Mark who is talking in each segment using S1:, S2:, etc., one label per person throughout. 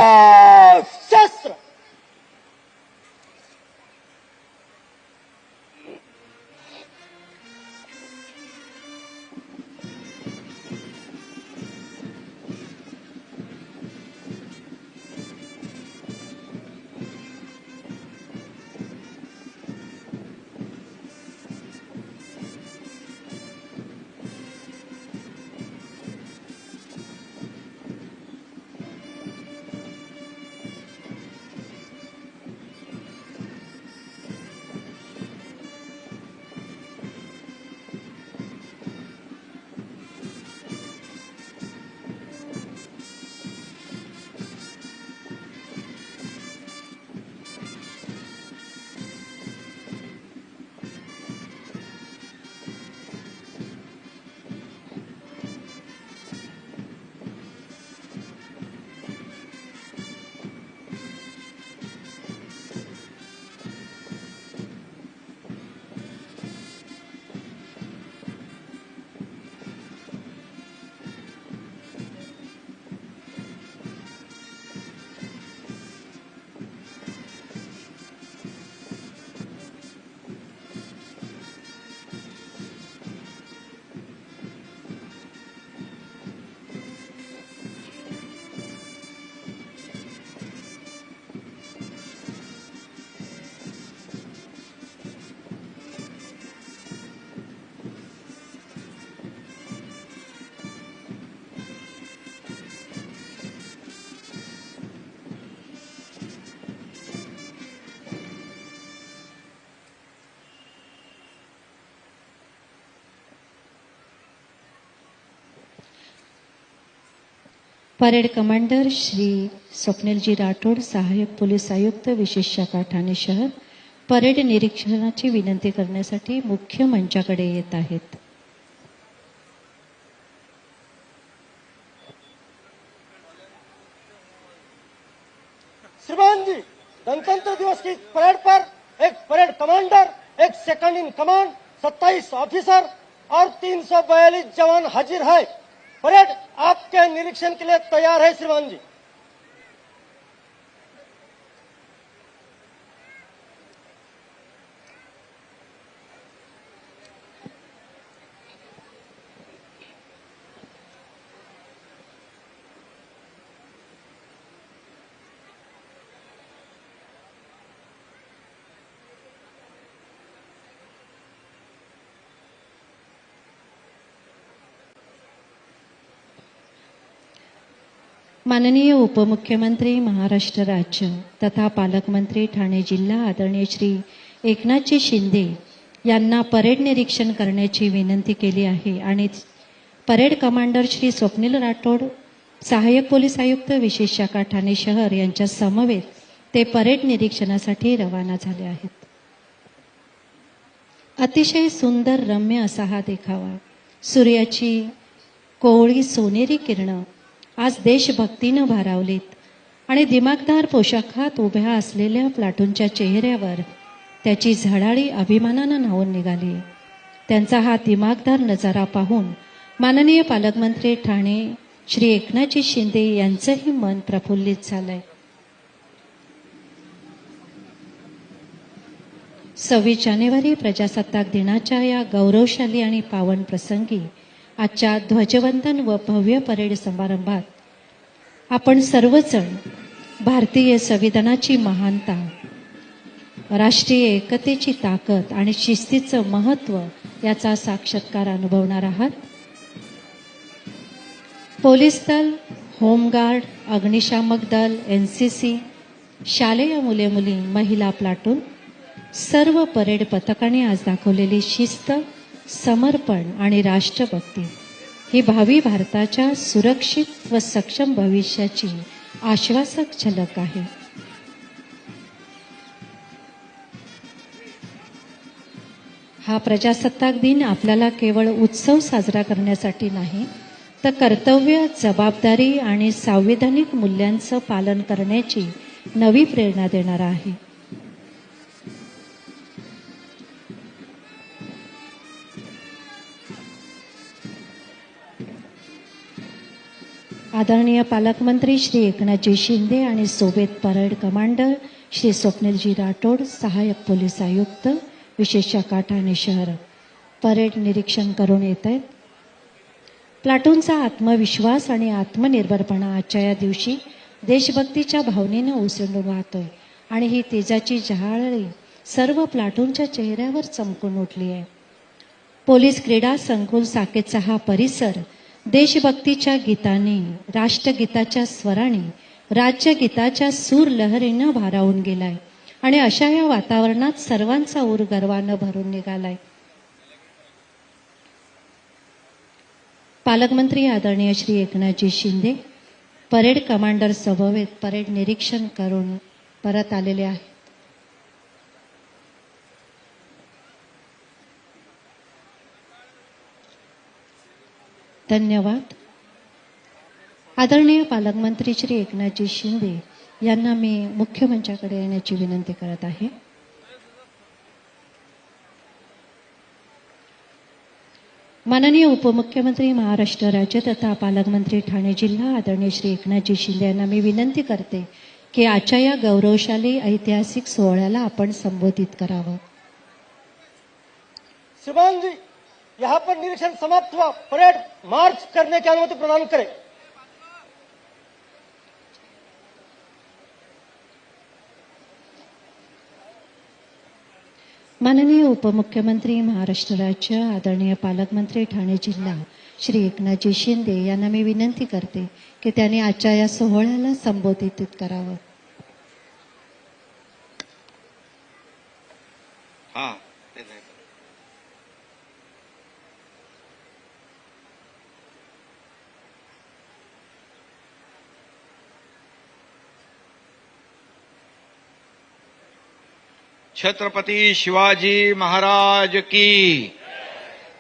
S1: शस्त्र.
S2: Parade commander Shri स्वप्नीलजी Rathod, सहाय्यक police आयुक्त, विशेष शाखा ठाणे शहर, परेड निरीक्षणाची विनंती करण्यासाठी मुख्य मंचाकडे येत आहेत.
S1: श्रीमान जी, गणतंत्र दिवस की परेड पर एक परेड कमांडर, एक सेकंड इन कमांड, 27 ऑफिसर और 342 जवान हाजिर है. परेड आपके निरीक्षण के लिए तैयार है श्रीमान जी.
S2: माननीय उपमुख्यमंत्री महाराष्ट्र राज्य तथा पालकमंत्री ठाणे जिल्हा आदरणीय श्री एकनाथजी शिंदे यांना परेड निरीक्षण करण्याची विनंती केली आहे आणि परेड कमांडर श्री स्वप्नील राठोड, सहाय्यक पोलीस आयुक्त, विशेष शाखा ठाणे शहर यांच्या समवेत ते परेड निरीक्षणासाठी रवाना झाले आहेत. अतिशय सुंदर रम्य असा हा देखावा, सूर्याची कोवळी सोनेरी किरणं आज देशभक्तीनं भारावलीत आणि दिमागदार पोशाखात उभ्या असलेल्या प्लाटूनच्या चेहऱ्यावर त्याची झळाळी अभिमानानं न्हावून निघाली. त्यांचा हा दिमागदार नजारा पाहून माननीय पालकमंत्री ठाणे श्री एकनाथजी शिंदे यांचंही मन प्रफुल्लित झालंय. 26 जानेवारी प्रजासत्ताक दिनाच्या या गौरवशाली आणि पावन प्रसंगी आजच्या ध्वजवंदन व भव्य परेड समारंभात आपण सर्वजण भारतीय संविधानाची महानता, राष्ट्रीय एकतेची ताकद आणि शिस्तीचं महत्त्व याचा साक्षात्कार अनुभवणार आहात. पोलीस दल, होमगार्ड, अग्निशामक दल, NCC, शालेय मुले मुली, महिला प्लाटून, सर्व परेड पथकाने आज दाखवलेली शिस्त, समर्पण आणि राष्ट्रभक्ती ही भावी भारताच्या सुरक्षित व सक्षम भविष्याची आश्वासक झलक आहे. हा प्रजासत्ताक दिन आपल्याला केवळ उत्सव साजरा करण्यासाठी नाही, तर कर्तव्य, जबाबदारी आणि संवैधानिक मूल्यांचं पालन करण्याची नवी प्रेरणा देणारा आहे. आदरणीय पालकमंत्री श्री एकनाथजी शिंदे आणि सोबत परेड कमांडर श्री स्वप्नीलजी राठोड, सहाय्यक पोलीस आयुक्त विशेष शाखा ठाणे शहर परेड निरीक्षण करून येत आहेत. प्लाटूनचा आत्मविश्वास आणि आत्मनिर्भरपणा आजच्या या दिवशी देशभक्तीच्या भावनेनं ओसंडून वाहतोय आणि ही तेजाची झळाळी सर्व प्लाटूनच्या चेहऱ्यावर चमकून उठली आहे. पोलीस क्रीडा संकुल साकेतचा हा परिसर देशभक्तीच्या गीताने, राष्ट्रगीताच्या स्वराने, राज्यगीताच्या सूर लहरीनं भारावून गेलाय आणि अशा या वातावरणात सर्वांचा ऊर गर्वानं भरून निघालाय. पालकमंत्री आदरणीय श्री एकनाथजी शिंदे परेड कमांडर समवेत परेड निरीक्षण करून परत आलेले आहेत. धन्यवाद. आदरणीय पालकमंत्री श्री एकनाथजी शिंदे यांना मी मुख्य मंचाकडे येण्याची विनंती करत आहे. माननीय उपमुख्यमंत्री महाराष्ट्र राज्य तथा पालकमंत्री ठाणे जिल्हा आदरणीय श्री एकनाथजी शिंदे यांना मी विनंती करते की आजच्या या गौरवशाली ऐतिहासिक सोहळ्याला आपण संबोधित करावं.
S1: श्रीमान जी, यहाँ पर निरीक्षण समाप्त हुआ. परेड मार्च करने की अनुमति प्रदान करें.
S2: माननीय उपमुख्यमंत्री महाराष्ट्र राज्य आदरणीय पालकमंत्री ठाणे जिल्हा श्री एकनाथजी शिंदे यांना मी विनंती करते की त्यांनी आजच्या या सोहळ्याला संबोधित करावं.
S3: छत्रपति शिवाजी महाराज की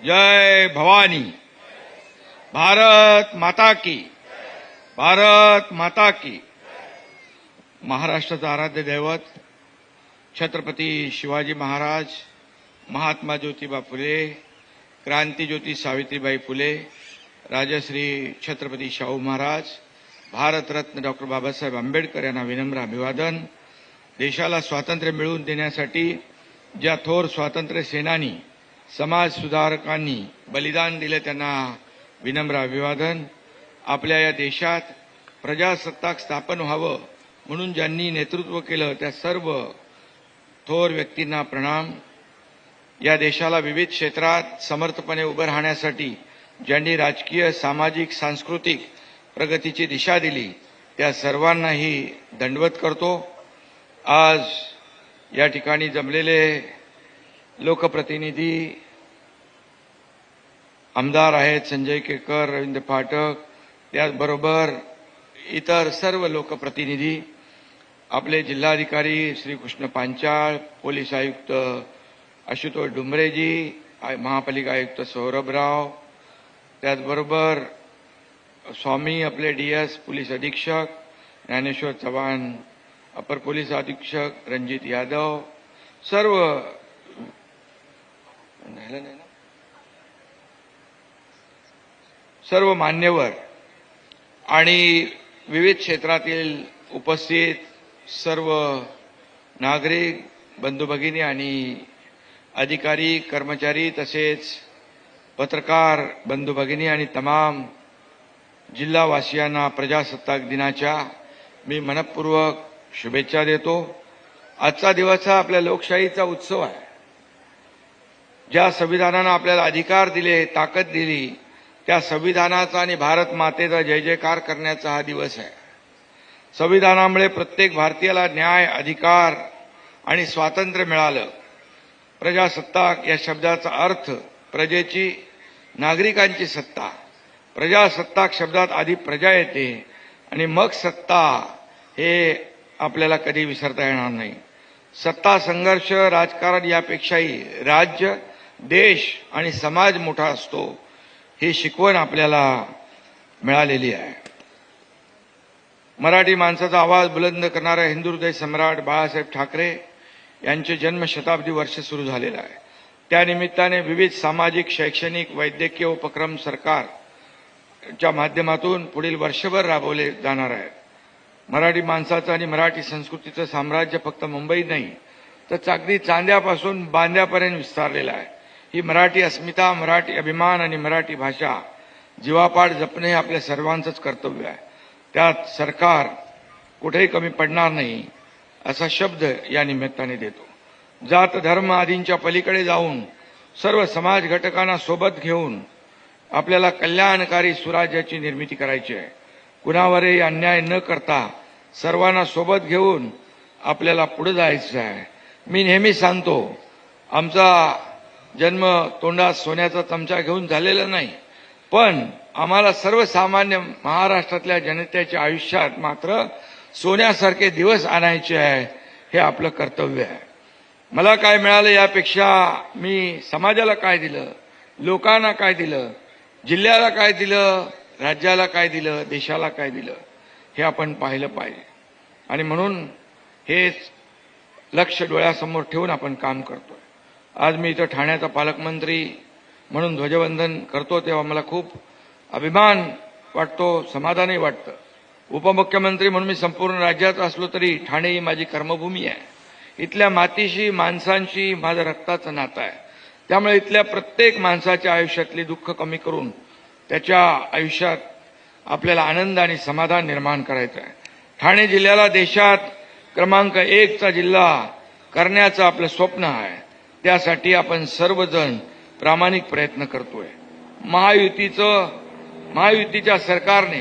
S3: जय. भवानी. भारत माता की. भारत माता की. महाराष्ट्राचं आराध्य दैवत छत्रपती शिवाजी महाराज, महात्मा ज्योतिबा फुले, क्रांतिज्योती सावित्रीबाई फुले, राजश्री छत्रपती शाहू महाराज, भारतरत्न डॉक्टर बाबासाहेब आंबेडकर यांना विनम्र अभिवादन. देशाला स्वातंत्र्य मिळवून देण्यासाठी ज्या थोर स्वातंत्र्य सेनानी, समाज सुधारकांनी बलिदान दिले त्यांना विनम्र अभिवादन. आपल्या या देशात प्रजासत्ताक स्थापन व्हावं म्हणून ज्यांनी नेतृत्व केलं त्या सर्व थोर व्यक्तींना प्रणाम. या देशाला विविध क्षेत्रात समर्थपणे उभं राहण्यासाठी ज्यांनी राजकीय, सामाजिक, सांस्कृतिक प्रगतीची दिशा दिली त्या सर्वांनाही दंडवत करतो. आज या ठिकाणी जमलेले लोकप्रतिनिधी, आमदार आहेत संजय केकर, रवींद्र फाटक, त्याचबरोबर इतर सर्व लोकप्रतिनिधी, आपले जिल्हाधिकारी श्रीकृष्ण पांचाळ, पोलीस आयुक्त आशुतोष डुंबरेजी, महापालिका आयुक्त सौरभराव, त्याचबरोबर स्वामी आपले DS पोलीस अधीक्षक ज्ञानेश्वर चव्हाण, अपर पोलीस अधीक्षक रणजित यादव, सर्व मान्यवर आणि विविध क्षेत्रातील उपस्थित सर्व नागरिक बंधू भगिनी आणि अधिकारी, कर्मचारी तसेच पत्रकार बंधू भगिनी आणि तमाम जिल्हावासियांना प्रजासत्ताक दिनाच्या मी मनपूर्वक शुभेच्छा देतो. आजचा दिवस हा आपल्या लोकशाहीचा उत्सव आहे. ज्या संविधानानं आपल्याला अधिकार दिले, ताकद दिली, त्या संविधानाचा आणि भारत मातेचा जय जयकार करण्याचा हा दिवस आहे. संविधानामुळे प्रत्येक भारतीयाला न्याय, अधिकार आणि स्वातंत्र्य मिळालं. प्रजासत्ताक या शब्दाचा अर्थ प्रजेची, नागरिकांची सत्ता. प्रजासत्ताक शब्दात आधी प्रजा येते आणि मग सत्ता, हे आपल्याला कधी विसरता येणार नाही. सत्ता संघर्ष, राजकारण यापेक्षाही राज्य, देश आणि समाज मोठा असतो, ही शिकवण आपल्याला मिळालेली आहे. मराठी माणसाचा आवाज बुलंद करणारा हिंदुहृदय सम्राट बाळासाहेब ठाकरे यांचे जन्मशताब्दी वर्ष सुरू झालेलं आहे. त्यानिमित्ताने विविध सामाजिक, शैक्षणिक, वैद्यकीय उपक्रम सरकार च्या माध्यमातून पुढील वर्षभर राबवले जाणार आहे. मराठी माणसाचं आणि मराठी संस्कृतीचं साम्राज्य फक्त मुंबईत नाही तर अगदी चांद्यापासून बांद्यापर्यंत विस्तारलेलं आहे. ही मराठी अस्मिता, मराठी अभिमान आणि मराठी भाषा जीवापाड जपणे हे आपल्या सर्वांचंच कर्तव्य आहे. त्यात सरकार कुठेही कमी पडणार नाही असा शब्द या निमित्ताने देतो. जात धर्म आदींच्या पलीकडे जाऊन सर्व समाज घटकांना सोबत घेऊन आपल्याला कल्याणकारी सुराज्याची निर्मिती करायची आहे. कुणावरही अन्याय न करता सर्वांना सोबत घेऊन आपल्याला पुढे जायचं आहे. मी नेहमी सांगतो, आमचा जन्म तोंडात सोन्याचा चमचा घेऊन झालेला नाही, पण आम्हाला सर्वसामान्य महाराष्ट्रातल्या जनतेच्या आयुष्यात मात्र सोन्यासारखे दिवस आणायचे आहे. हे आपलं कर्तव्य आहे. मला काय मिळालं यापेक्षा मी समाजाला काय दिलं, लोकांना काय दिलं, जिल्ह्याला काय दिलं, राज्याला काय दिलं, देशाला काय दिलं हे आपण पाहिलं पाहिजे. आणि म्हणून हेच लक्ष डोळ्यासमोर ठेवून आपण काम करतोय. आज मी इथं ठाण्याचा पालकमंत्री म्हणून ध्वजवंदन करतो तेव्हा मला खूप अभिमान वाटतो, समाधानही वाटतं. उपमुख्यमंत्री म्हणून मी संपूर्ण राज्यात असलो तरी ठाणे ही माझी कर्मभूमी आहे. इथल्या मातीशी, माणसांशी माझं रक्ताचं नातं आहे. त्यामुळे इथल्या प्रत्येक माणसाच्या आयुष्यातली दुःख कमी करून त्याच्या आयुष्यात आपल्याला आनंद आणि समाधान निर्माण करायचं आहे. ठाणे जिल्ह्याला देशात क्रमांक 1 चा जिल्हा करण्याचं आपलं स्वप्न आहे. त्यासाठी आपण सर्वजण प्रामाणिक प्रयत्न करतोय. महायुतीच्या सरकारने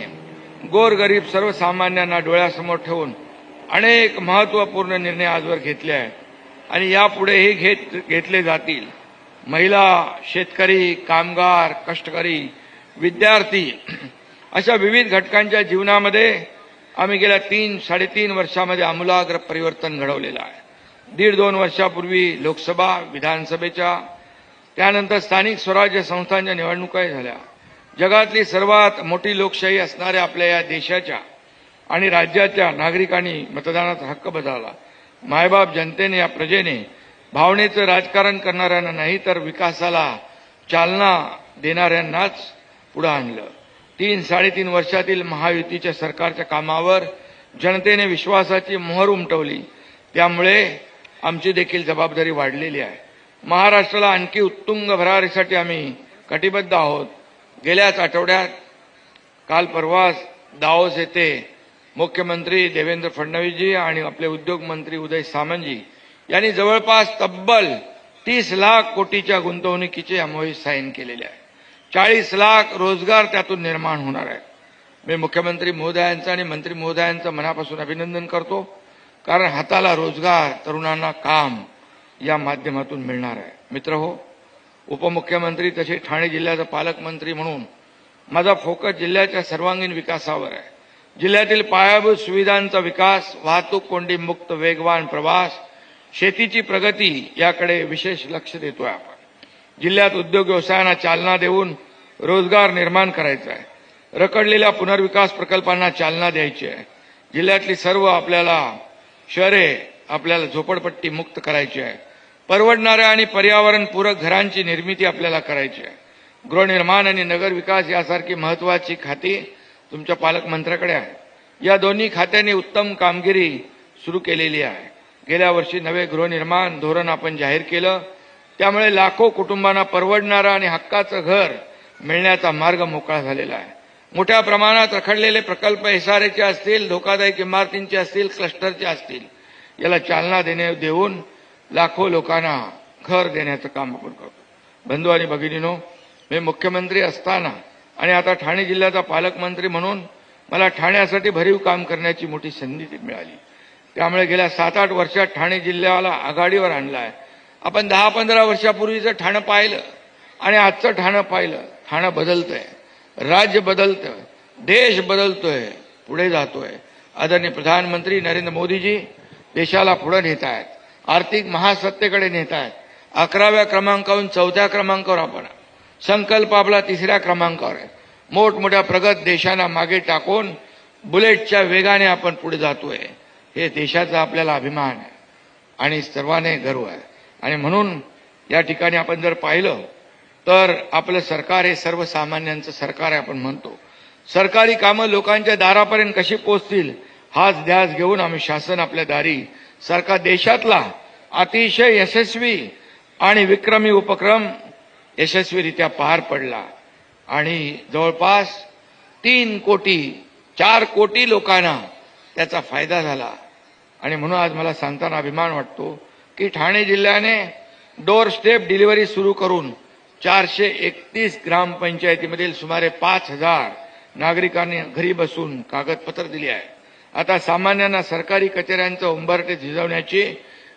S3: गोरगरीब सर्वसामान्यांना डोळ्यासमोर ठेवून अनेक महत्त्वपूर्ण निर्णय आजवर घेतले आहेत आणि यापुढेही घेतले जातील. महिला, शेतकरी, कामगार, कष्टकरी, विद्यार्थी अशा विविध घटकांच्या जीवनामध्ये आम्ही गेल्या 3-3.5 वर्षामध्ये आमूलाग्र परिवर्तन घडवलेलं आहे. 1.5-2 वर्षापूर्वी लोकसभा, विधानसभेच्या, त्यानंतर स्थानिक स्वराज्य संस्थांच्या निवडणुकाही झाल्या. जगातली सर्वात मोठी लोकशाही असणाऱ्या आपल्या या देशाच्या आणि राज्याच्या नागरिकांनी मतदानाचा हक्क बजावला. मायबाप जनतेने, या प्रजेने भावनेचं राजकारण करणाऱ्यांना नाही तर विकासाला चालना देणाऱ्यांनाच पुढे आणलं. 3-3.5 वर्षातील महायुतीच्या सरकारच्या कामावर जनतेने विश्वासाची मोहर उमटवली. त्यामुळे आमची देखील जबाबदारी वाढलेली आहे. महाराष्ट्राला आणखी उत्तुंग भरारीसाठी आम्ही कटिबद्ध आहोत. गेल्याच आठवड्यात काल परवाच दावोस येथे मुख्यमंत्री देवेंद्र फडणवीसजी आणि आपले उद्योग मंत्री उदय सामंतजी यांनी जवळपास तब्बल 30 लाख कोटीच्या गुंतवणुकीचे एमओयू साईन केलेले आहे. 40 लाख रोजगार त्यातून निर्माण होणार आहे. मी मुख्यमंत्री महोदयांचं आणि मंत्री महोदयांचं मनापासून अभिनंदन करतो, कारण हाताला रोजगार, तरुणांना काम या माध्यमातून मिळणार आहे. मित्रहो, उपमुख्यमंत्री तसे ठाणे जिल्ह्याचा पालकमंत्री म्हणून माझा फोकस जिल्ह्याच्या सर्वांगीण विकासावर आहे. जिल्ह्यातील पायाभूत सुविधांचा विकास, वाहतूक कोंडी मुक्त वेगवान प्रवास, शेतीची प्रगती याकडे विशेष लक्ष देतोय आपण. जिल्ह्यात उद्योग व्यवसायांना चालना देऊन रोजगार निर्माण करायचा आहे. रखडलेल्या पुनर्विकास प्रकल्पांना चालना द्यायची आहे. जिल्ह्यातली सर्व आपल्याला शहरे आपल्याला झोपडपट्टी मुक्त करायची आहे. परवडणाऱ्या आणि पर्यावरणपूरक घरांची निर्मिती आपल्याला करायची आहे. गृहनिर्माण आणि नगरविकास यासारखी महत्वाची खाती तुमच्या पालकमंत्र्याकडे आहे. या दोन्ही खात्यांनी उत्तम कामगिरी सुरू केलेली आहे. गेल्या वर्षी नवे गृहनिर्माण धोरण आपण जाहीर केलं. त्यामुळे लाखो कुटुंबांना परवडणारं आणि हक्काचं घर मिळण्याचा मार्ग मोकळा झालेला आहे. मोठ्या प्रमाणात रखडलेले प्रकल्प एसआरएचे असतील, धोकादायक इमारतींचे असतील, क्लस्टरचे असतील, याला चालना देऊन लाखो लोकांना घर देण्याचं काम आपण करतो. बंधू आणि भगिनींनो, मी मुख्यमंत्री असताना आणि आता ठाणे जिल्ह्याचा पालकमंत्री म्हणून मला ठाण्यासाठी भरीव काम करण्याची मोठी संधी मिळाली. त्यामुळे गेल्या 7-8 वर्षात ठाणे जिल्ह्याला आघाडीवर आणलं आहे. आपण 10-15 वर्षापूर्वीचं ठाणं पाहिलं आणि आजचं ठाणं पाहिलं. ठाणं बदलतंय, राज्य बदलतंय, देश बदलतोय, पुढे जातोय. आदरणीय प्रधानमंत्री नरेंद्र मोदीजी देशाला पुढे नेत आहेत, आर्थिक महासत्तेकडे नेत आहेत. 11व्या क्रमांकावरून 4थ्या क्रमांकावर आपण, संकल्प आपला 3ऱ्या क्रमांकावर आहे. मोठमोठ्या प्रगत देशांना मागे टाकून बुलेटच्या वेगाने आपण पुढे जातोय. हे देशाचा आपल्याला अभिमान आहे आणि सर्वांना गर्व आहे. आणि म्हणून या ठिकाणी आपण जर पाहिलं तर आपलं सरकार हे सर्वसामान्यांचं सरकार आहे आपण म्हणतो. सरकारी कामं लोकांच्या दारापर्यंत कशी पोहोचतील हाच ध्यास घेऊन आम्ही शासन आपल्या दारी सरकार देशातला अतिशय यशस्वी आणि विक्रमी उपक्रम यशस्वीरित्या पार पडला आणि जवळपास 4 कोटी लोकांना त्याचा फायदा झाला. आणि म्हणून आज मला सांगताना अभिमान वाटतो की ठाणे जिल्ह्याने डोर स्टेप डिलिव्हरी सुरू करून 431 ग्रामपंचायतीमधील सुमारे 5000 नागरिकांनी घरी बसून कागदपत्र दिली आहे. आता सामान्यांना सरकारी कचेऱ्यांचं उंबरठे झिजवण्याची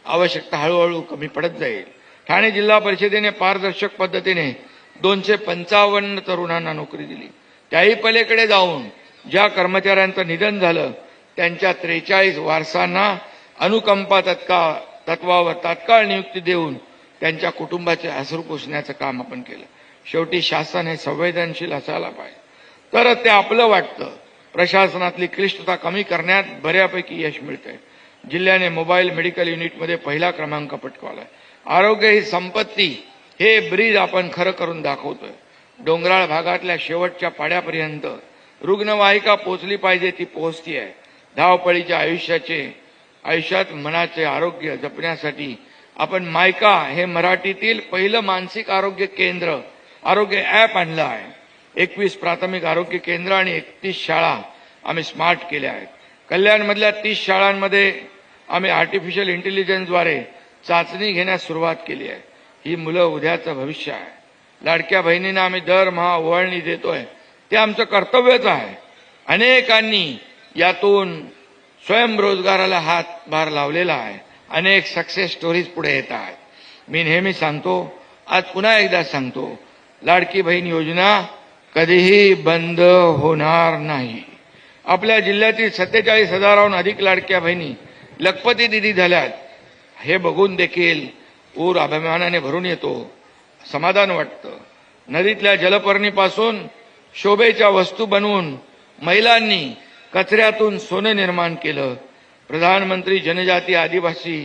S3: आवश्यकता हळूहळू कमी पडत जाईल. ठाणे जिल्हा परिषदेने पारदर्शक पद्धतीने 255 तरुणांना नोकरी दिली. त्याही पलीकडे जाऊन ज्या कर्मचाऱ्यांचं निधन झालं त्यांच्या 43 वारसांना अनुकंपा तत्वावर तात्काळ नियुक्ती देऊन त्यांच्या कुटुंबाचे अश्रू पुसण्याचं काम आपण केलं. शेवटी शासन हे संवेदनशील असायला पाहिजे तरच ते आपलं वाटतं. प्रशासनातली क्लिष्टता कमी करण्यात बऱ्यापैकी यश मिळतंय. जिल्ह्याने मोबाईल मेडिकल युनिटमध्ये पहिला क्रमांक पटकावलाय. आरोग्य ही संपत्ती हे ब्रीद आपण खरं करून दाखवतोय. डोंगराळ भागातल्या शेवटच्या पाड्यापर्यंत रुग्णवाहिका पोहोचली पाहिजे ती पोहोचती आहे. धावपळीच्या आयुष्यात मनाचे आरोग्य जपण्यासाठी आपण मायका हे मराठीतील पहिलं मानसिक आरोग्य केंद्र आरोग्य ॲप आणलं आहे. 21 प्राथमिक आरोग्य केंद्र आणि 31 शाळा आम्ही स्मार्ट केल्या आहेत. कल्याणमधल्या 30 शाळांमध्ये आम्ही आर्टिफिशियल इंटेलिजन्सद्वारे चाचणी घेण्यास सुरुवात केली आहे. ही मुलं उद्याचं भविष्य आहे. लाडक्या बहिणींना आम्ही दरमहा ओवाळणी देतोय ते आमचं कर्तव्यच आहे. अनेकांनी यातून स्वयंरोजगाराला हातभार लावलेला आहे. अनेक सक्सेस स्टोरीज पुढे येत आहेत. मी नेहमी सांगतो, आज पुन्हा एकदा सांगतो, लाडकी बहीण योजना कधीही बंद होणार नाही. आपल्या जिल्ह्यातील 47,000हून अधिक लाडक्या बहिणी लखपती दिदी झाल्यात हे बघून देखील ऊर अभिमानाने भरून येतो, समाधान वाटतं. नदीतल्या जलपर्णीपासून शोभेच्या वस्तू बनवून महिलांनी कचऱ्यातून सोनं निर्माण केलं. प्रधानमंत्री जनजाती आदिवासी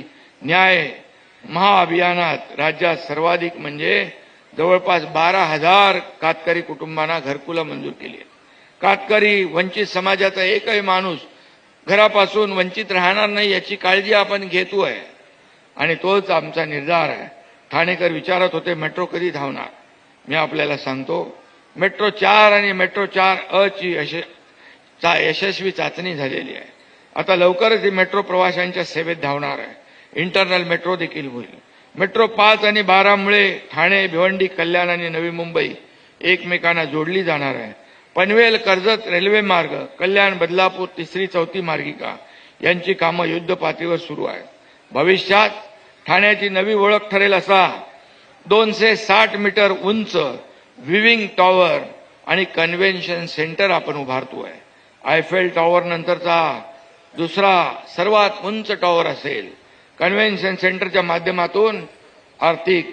S3: न्याय महाअभियानात राज्यात सर्वाधिक म्हणजे जवळपास 12,000 कातकरी कुटुंबांना घरकुलं मंजूर केली. कातकरी वंचित समाजाचा एकही माणूस घरापासून वंचित राहणार नाही याची काळजी आपण घेतोय आणि तोच आमचा निर्धार आहे. ठाणेकर विचारत होते मेट्रो कधी धावणार. मी आपल्याला सांगतो, मेट्रो 4 आणि मेट्रो 4 ची यशस्वी चाचणी झालेली आहे. आता लवकरच ही मेट्रो प्रवाशांच्या सेवेत धावणार आहे. इंटरनल मेट्रो देखील होईल. मेट्रो 5 आणि 12 मुळे ठाणे, भिवंडी, कल्याण आणि नवी मुंबई एकमेकांना जोडली जाणार आहे. पनवेल कर्जत रेल्वे मार्ग, कल्याण बदलापूर 3री-4थी मार्गिका यांची कामं युद्धपातळीवर सुरू आहेत. भविष्यात ठाण्याची नवी ओळख ठरेल असा 260 मीटर उंच विविंग टॉवर आणि कन्व्हेन्शन सेंटर आपण उभारतोय. आयफेल टॉवर नंतरचा दुसरा सर्वात उंच टॉवर असेल. कन्व्हेन्शन सेंटरच्या माध्यमातून आर्थिक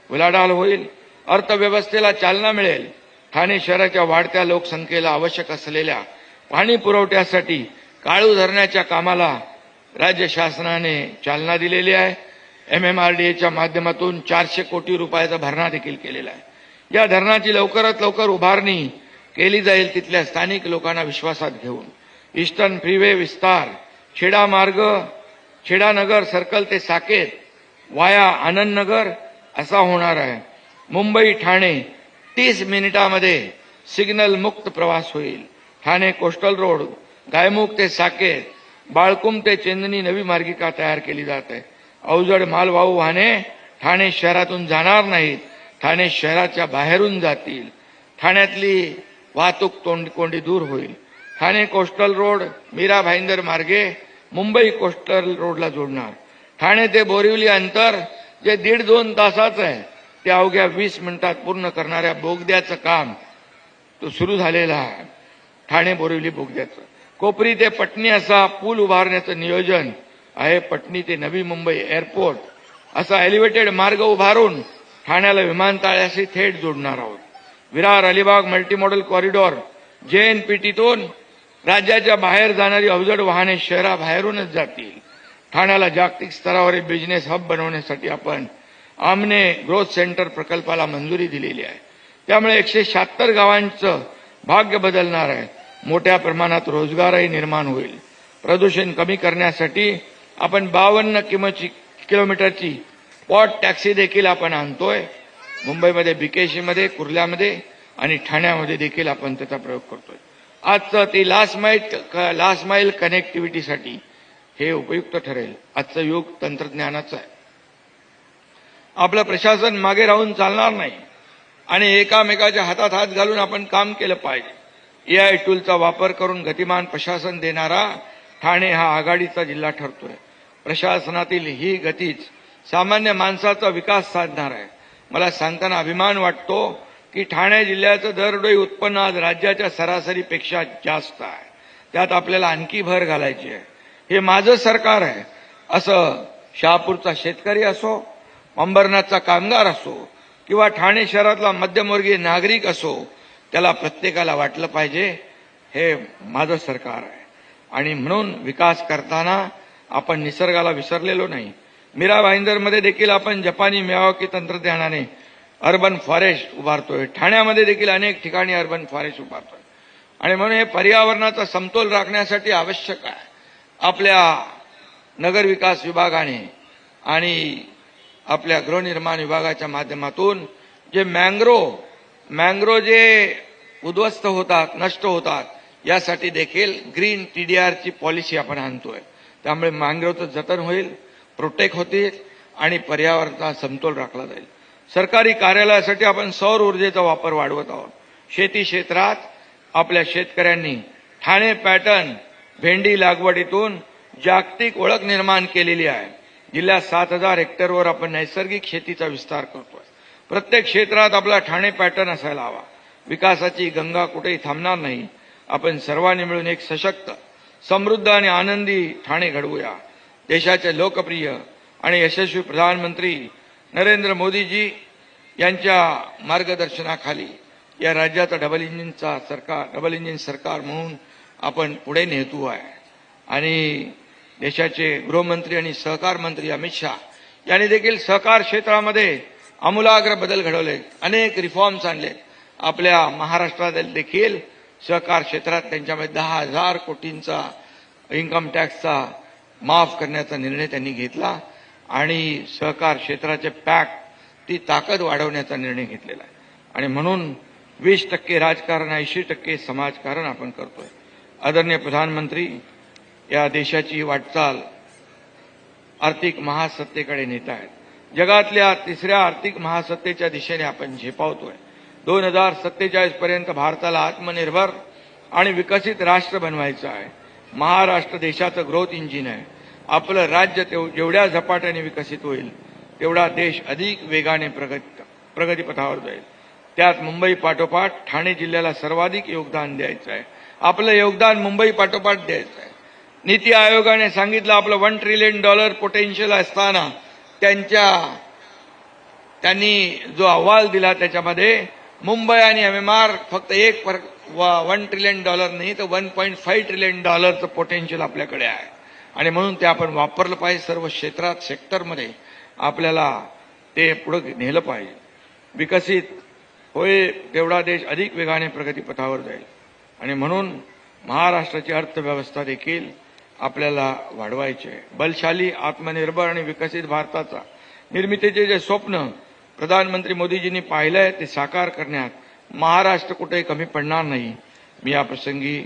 S3: उलाढाल होईल, अर्थव्यवस्थेला चालना मिळेल. ठाणे शहराच्या वाढत्या लोकसंख्येला आवश्यक असलेल्या पाणी पुरवठ्यासाठी काळू धरणाच्या कामाला राज्य शासनाने चालना दिलेली आहे. MMRDAच्या माध्यमातून 400 कोटी रुपयाचा भरणा देखील केलेला आहे. या धरणाची लवकरात लवकर उभारणी केली जाईल तिथल्या स्थानिक लोकांना विश्वासात घेऊन. ईस्टर्न फ्रीवे विस्तार छेडा मार्ग छेडानगर सर्कल ते साकेत वाया आनंदनगर असा होणार आहे. मुंबई ठाणे 30 मिनिटांमध्ये सिग्नल मुक्त प्रवास होईल. ठाणे कोस्टल रोड गायमुख ते साकेत, बाळकुम ते चेंदणी नवी मार्गिका तयार केली जात आहे. अवजड मालवाहू वाहने ठाणे शहरातून जाणार नाहीत, ठाणे शहराच्या बाहेरून जातील. ठाण्यातली वाहतूक कोंडी दूर होईल. ठाणे कोस्टल रोड मीरा भाईंदर मार्गे मुंबई कोस्टल रोडला जोडणार. ठाणे ते बोरिवली अंतर जे 1.5-2 तासाचं आहे ते अवघ्या 20 मिनिटात पूर्ण करणाऱ्या बोगद्याचं काम तो सुरू झालेला आहे. ठाणे बोरिवली बोगद्याचं. कोपरी ते पटणी असा पूल उभारण्याचं नियोजन आहे. पटणी ते नवी मुंबई एअरपोर्ट असा एलिव्हेटेड मार्ग उभारून ठाण्याला विमानतळाशी थेट जोडणार आहोत. विरार अलिबाग मल्टीमॉडल कॉरिडॉर JNPTतून राज्याच्या बाहेर जाणारी अवजड वाहने शहराबाहेरूनच जातील. ठाण्याला जागतिक स्तरावर बिझनेस हब बनवण्यासाठी आपण आमने ग्रोथ सेंटर प्रकल्पाला मंजुरी दिलेली आहे. त्यामुळे 176 गावांचं भाग्य बदलणार आहे. मोठ्या प्रमाणात रोजगारही निर्माण होईल. प्रदूषण कमी करण्यासाठी आपण 52 किलोमीटरची स्पॉट टॅक्सी देखील आपण आणतोय. मुंबईमध्ये बीकेसीमध्ये, कुर्ल्यामध्ये आणि ठाण्यामध्ये देखील आपण त्याचा प्रयोग करतोय. आजचं ती लास्ट माईल कनेक्टिव्हिटीसाठी हे उपयुक्त ठरेल. आजचं युग तंत्रज्ञानाचं आहे. आपलं प्रशासन मागे राहून चालणार नाही आणि एकामेकाच्या हातात हात घालून आपण काम केलं पाहिजे. AI टूलचा वापर करून गतिमान प्रशासन देणारा ठाणे हा आघाडीचा जिल्हा ठरतोय. प्रशासनातील ही गतीच सामान्य माणसाचा विकास साधणार आहे. मला सांगताना अभिमान वाटतो की ठाणे जिल्ह्याचं दरडोई उत्पन्न आज राज्याच्या सरासरीपेक्षा जास्त आहे. त्यात आपल्याला आणखी भर घालायची आहे. हे माझं सरकार आहे असं शहापूरचा शेतकरी असो, अंबरनाथचा कामगार असो किंवा ठाणे शहरातला मध्यमवर्गीय नागरिक असो, त्याला प्रत्येकाला वाटलं पाहिजे हे माझं सरकार आहे. आणि म्हणून विकास करताना आपण निसर्गाला विसरलेलो नाही. मीरा भाईंदरमध्ये देखील आपण जपानी मियावाकी तंत्रज्ञानाने अर्बन फॉरेस्ट उभारतोय. ठाण्यामध्ये देखील अनेक ठिकाणी अर्बन फॉरेस्ट उभारतोय. आणि म्हणून हे पर्यावरणाचा समतोल राखण्यासाठी आवश्यक आहे. आपल्या नगर विकास विभागाने आणि आपल्या गृहनिर्माण विभागाच्या माध्यमातून जे मँग्रो जे उद्ध्वस्त होतात, नष्ट होतात, यासाठी देखील ग्रीन TDRची पॉलिसी आपण आणतोय. त्यामुळे मँग्रोचं जतन होईल, प्रोटेक्ट होतील आणि पर्यावरणाचा समतोल राखला जाईल. सरकारी कार्यालयासाठी आपण सौर ऊर्जेचा वापर वाढवत आहोत. शेती क्षेत्रात आपल्या शेतकऱ्यांनी ठाणे पॅटर्न भेंडी लागवडीतून जागतिक ओळख निर्माण केलेली आहे. जिल्ह्यात 7,000 हेक्टरवर आपण नैसर्गिक शेतीचा विस्तार करतोय. प्रत्येक क्षेत्रात आपला ठाणे पॅटर्न असायला हवा. विकासाची गंगा कुठेही थांबणार नाही. आपण सर्वांनी मिळून एक सशक्त, समृद्ध आणि आनंदी ठाणे घडवूया. देशाचे लोकप्रिय आणि यशस्वी प्रधानमंत्री नरेंद्र मोदीजी यांच्या मार्गदर्शनाखाली या राज्याचा डबल इंजिन सरकार म्हणून आपण पुढे नेतो आहे. आणि देशाचे गृहमंत्री आणि सहकार मंत्री अमित शहा यांनी देखील सहकार क्षेत्रामध्ये आमूलाग्र बदल घडवले, अनेक रिफॉर्म्स आणले. आपल्या महाराष्ट्रात देखील सहकार क्षेत्रात त्यांच्यामध्ये 10,000 कोटींचा इन्कम टॅक्सचा माफ करण्याचा निर्णय त्यांनी घेतला आणि सहकार क्षेत्राचे ती ताकद वाढवण्याचा निर्णय घेतलेला आहे. आणि म्हणून 20% राजकारण, 80% समाजकारण आपण करतोय. आदरणीय प्रधानमंत्री, या देशाची वाटचाल आर्थिक महासत्तेकडे नेत आहेत. जगातल्या 3ऱ्या आर्थिक महासत्तेच्या दिशेने आपण झेपावतोय. 2047 पर्यंत भारताला आत्मनिर्भर आणि विकसित राष्ट्र बनवायचं आहे. महाराष्ट्र देशाचं ग्रोथ इंजिन आहे. आपलं राज्य जेवढ्या झपाट्याने विकसित होईल तेवढा देश अधिक वेगाने प्रगतीपथावर जाईल. त्यात मुंबई पाठोपाठ ठाणे जिल्ह्याला सर्वाधिक योगदान द्यायचं आहे. आपलं योगदान मुंबई पाठोपाठ द्यायचं आहे. नीती आयोगाने सांगितलं आपलं $1 ट्रिलियन पोटेन्शियल असताना त्यांनी जो अहवाल दिला त्याच्यामध्ये मुंबई आणि MMR फक्त $1 ट्रिलियन नाही तर $1.5 ट्रिलियन पोटेन्शियल आपल्याकडे आहे. आणि म्हणून ते आपण वापरलं पाहिजे. सर्व क्षेत्रात, सेक्टरमध्ये आपल्याला ते पुढे नेलं पाहिजे. विकसित होय तेवढा देश अधिक वेगाने प्रगतीपथावर जाईल. आणि म्हणून महाराष्ट्राची अर्थव्यवस्था देखील आपल्याला वाढवायची आहे. बलशाली, आत्मनिर्भर आणि विकसित भारताचा निर्मितीचे जे स्वप्न प्रधानमंत्री मोदीजींनी पाहिलं आहे ते साकार करण्यात महाराष्ट्र कुठेही कमी पडणार नाही. मी या प्रसंगी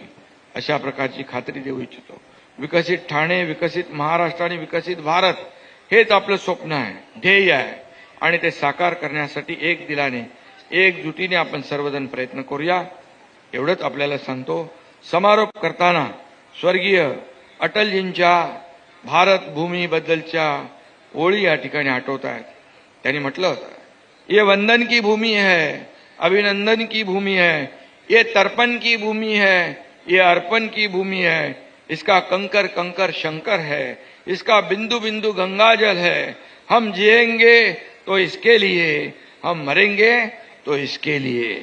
S3: अशा प्रकारची खात्री देऊ इच्छितो. विकसित ठाणे, विकसित महाराष्ट्र आणि विकसित भारत हेच आपलं स्वप्न आहे, ध्येय आहे. आणि ते साकार करण्यासाठी एक दिलाने, एकजुटीने आपण सर्वजण प्रयत्न करूया. एवढंच आपल्याला सांगतो. समारोप करताना स्वर्गीय अटलजींच्या भारत भूमीबद्दलच्या ओळी या ठिकाणी आठवत आहेत. त्यांनी म्हटलं होतं, ये वंदन की भूमी है, अभिनंदन की भूमी है, ये तर्पण की भूमी है, ये अर्पण की भूमी है, इसका कंकर कंकर शंकर है, इसका बिंदु बिंदु गंगाजल है. हम जिएंगे तो इसके लिए, हम मरेंगे तो इसके लिए.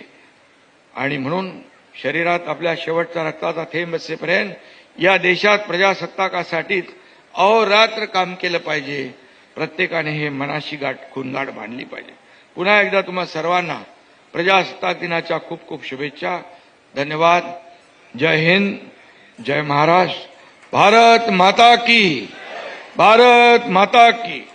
S3: आणि म्हणून शरीरात आपल्या शेवटचा रक्ताचा थेंब असेपर्यंत या देशात प्रजासत्ताकासाठीच अहोरात्र काम केलं पाहिजे. प्रत्येकाने हे मनाशी खूनगाठ बांधली पाहिजे. पुन्हा एकदा तुम्हा सर्वांना प्रजासत्ताक दिनाच्या खूप खूप शुभेच्छा. धन्यवाद. जय हिंद, जय महाराष्ट्र. भारत माता की, भारत माता की.